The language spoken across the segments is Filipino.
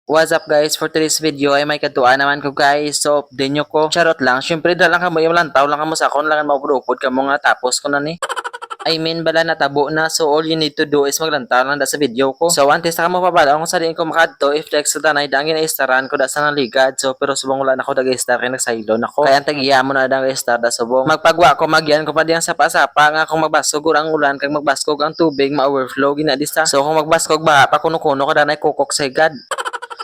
What's up guys, for today's video ay may katuan naman ko guys. So, update nyo ko. Charot lang, syempre dalang ka mo yung lantaw lang ka mo sa akon lang mapurupod ka mo nga tapos ko na ni. I mean bala natabo na, so all you need to do is maglantaw lang da sa video ko. So antes na ka mo pabala kung sa rin ko makadto i-flex sa tanay dangin na istaran ko da sa naligad. So pero subong wala na ako dag-star kay nagsaylon ako. Kaya tagiya mo na dang star da subong. Magpagwa ko magyan ko pa diyan sa pasapa nga kung magbasog ang ulan kag magbaskog ang tubig ma-overflow gina dista. So kung magbaskog ba pa kuno-kuno ko danay kukok sa higad.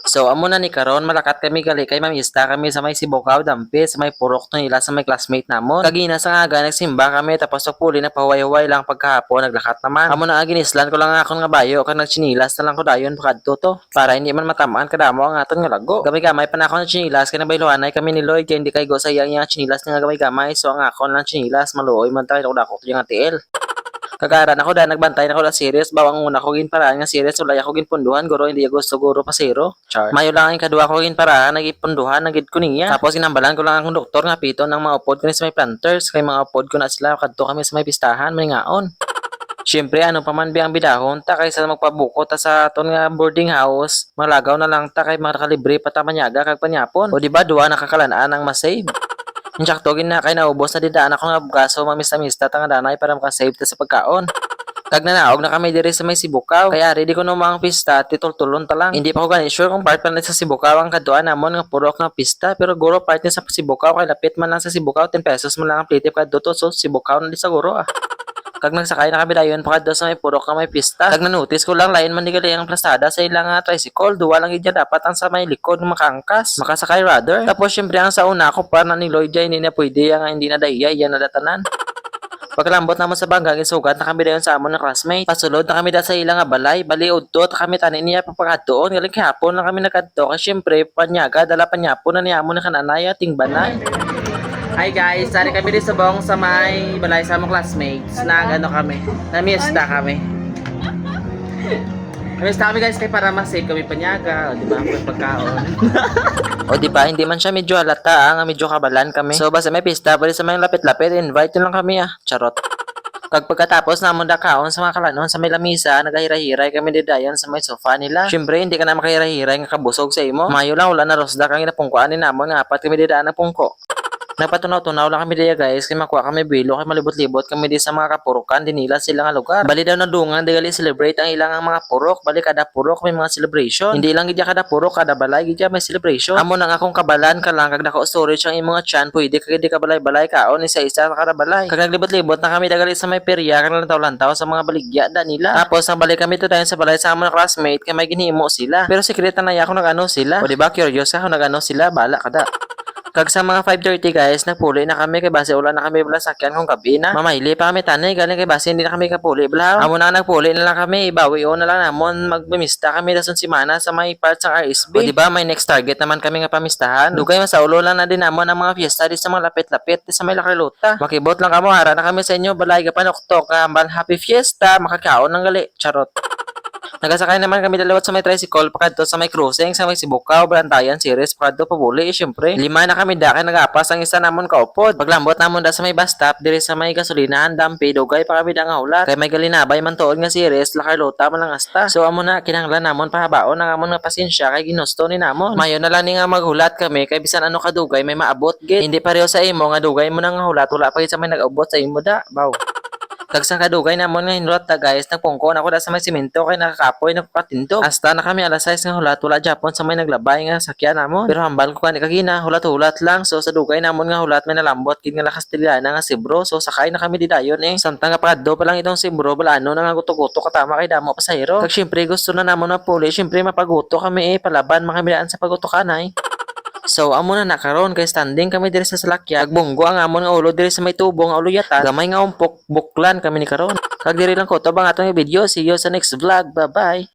So amo na ni karon malakat kami gali kay mamista kami sa may Sibukaw dampi sa may purok to nila sa may classmate namon. Kagina sa nga nagsimba kami tapos puli nagpahuway-huway lang pagkahapon naglakat naman. Amo na ginislan ko lang akon nga bayo kag nagchinilas na lang ko dayon pakadto to para hindi man matamaan kadamo ang aton nga lago. Gamay-gamay pa na ako ng chinilas kay nabaylohanay kami ni Lloyd kay hindi kay go sayang yang chinilas nga gamay-gamay so ang akon lang chinilas maluoy man tayo dako yung ATL. Kagaran ako da nagbantay na ko la series bawang una ko gin paraan nga series ulay ako gin punduhan guro hindi gusto guro pa zero. Char. Mayo lang ang kadua ko gin paraan nagipunduhan nagid ko niya. Tapos ginambalan ko lang akong doktor nga pito ng mga upod ko ni sa may planters kay mga upod ko na sila kadto kami sa may pistahan may ngaon. Siyempre ano pa man biyang bidahon ta kaysa magpabuko ta sa aton nga boarding house malagaw na lang ta kay makalibre pa ta manyaga kag panyapon. O di ba duwa nakakalanaan ang masave. Insyaktogin na kay naubos na didaan ako nga bugaso mamista-mista tanga danay para makasave ta sa pagkaon. Kag nanaog na kami diri sa may Sibukaw. Kaya ready ko no mga pista titultulon ta lang. Hindi pa ko gani sure kung part pa na sa Sibukaw ang kaduan namon nga purok nga pista pero guro part niya sa Sibukaw kay lapit man lang sa Sibukaw 10 pesos man lang ang plate kadto to so Sibukaw na di siguro ah. Kag nagsakay na kami dayon pakadto sa may purok nga may pista. Kag na-notice ko lang lain man digali ang plastada sa ilang tricycle, duwa lang gid dapat ang sa may likod makangkas, makasakay rather. Tapos syempre ang sa una ko pa na ni Lloyd hindi na pwede ang hindi na dahiya yan na datanan. Pagkalambot naman sa banggang isugat na kami dayon sa amon na classmate. Pasulod na kami da sa ilang nga balay, bali udto ta kami tanin niya papakadtoon galing kahapon lang kami nagkadto kasi syempre panyaga dala panyapon na niya amon na kananay ating banay. Hi guys, sari kami din sa bong sa may balay sa mga classmates. Nag-ano kami, namiesta kami. Namiesta kami guys kay para ma-save kami panyaga, o di ba, pagkaon. O di ba, hindi man siya medyo halata, nga medyo kabalan kami. So basta may pista, pwede sa may lapit-lapit, invite nyo lang kami ah, charot. Kag pagkatapos namon dakaon sa mga kalanon sa may lamisa, nagahira-hiray kami didayon sa may sofa nila. Syempre hindi ka na makahira-hiray nga kabusog sa imo. Mayo lang wala na rosda kang inapungkuan ni namon nga apat kami didaan na pungko. Napatunaw-tunaw lang kami diya guys kay makuha kami bilo kay malibot-libot kami di sa mga kapurukan dinila sila nga lugar. Bali daw na dungan digali celebrate ang ilang mga purok. Bali kada purok may mga celebration. Hindi lang gidya kada purok kada balay gidya may celebration. Amo nang akong kabalan ka lang kag naka storage ang imong chan pwede kag di ka balay-balay kaon isa-isa sa kada balay. Kag naglibot-libot na kami digali sa may perya kag lantaw-lantaw sa mga baligya da nila. Tapos ang balik kami to dayon sa balay sa among classmate kay may ginhimo sila. Pero sekreto na ako nagano sila. O di ba curious ako nagano sila bala kada. Kag sa mga 5:30 guys, nagpuli na kami kay base ulan na kami bala sakyan kung gabi na. Mamayli pa kami tanay galing kay base hindi na kami kapuli bala. Amo na nagpuli na lang kami, ibawi o na lang namon magmimista kami dason semana sa may part sa RSB. O di ba may next target naman kami nga pamistahan. Dugay masaulo lang na din namon ang mga fiesta di sa mga lapit-lapit di sa may Lacarlota. Makibot lang kamo hara na kami sa inyo balay ka panoktok happy fiesta makakaon ng gali. Charot. Nagasakay naman kami dalawat sa may tricycle pakadto sa may cruising sa may Sibukaw Bantayan series pakadto pabuli syempre. Lima na kami da kay nagapas ang isa namon kaupod. Paglambot namon da sa may bus stop diri sa may gasolinahan dampi dugay pa kami da nga hulat. Kay may galinabay man tuod nga series Lacarlota man lang asta. So amo na kinahanglan namon pahabaon ang amon nga pasensya kay ginusto ni namon. Mayo na lang ni nga maghulat kami kay bisan ano kadugay may maabot gid. Hindi pareho sa imo nga dugay mo nang hulat wala pa gid sa may nag-abot sa imo da. Baw. Kag sa kadugay namon nga hinulot ta guys nagpungko na ko da sa may semento kay nakakapoy nagpatindog. Hasta na kami alas 6 nga hulat wala Japon sa may naglabay nga sakyan namon. Pero hambal ko kani kagina hulat-hulat lang so sa dugay namon nga hulat may nalambot kid nga Castellana nga Sibro so sakay na kami didayon samtang kapado pa lang itong Sibro balano na nga guto-guto katama kay damo pasahero. Kag syempre gusto na namon na puli syempre mapaguto kami palaban makamilaan sa paguto kanay. So amo na nakaron kay standing kami diri sa salakya. Agbunggo ang amon nga ulo diri sa may tubo nga uluyatan. Gamay nga umpok buklan kami ni karon. Kag diri lang ko to bang atong video. See you sa next vlog. Bye bye.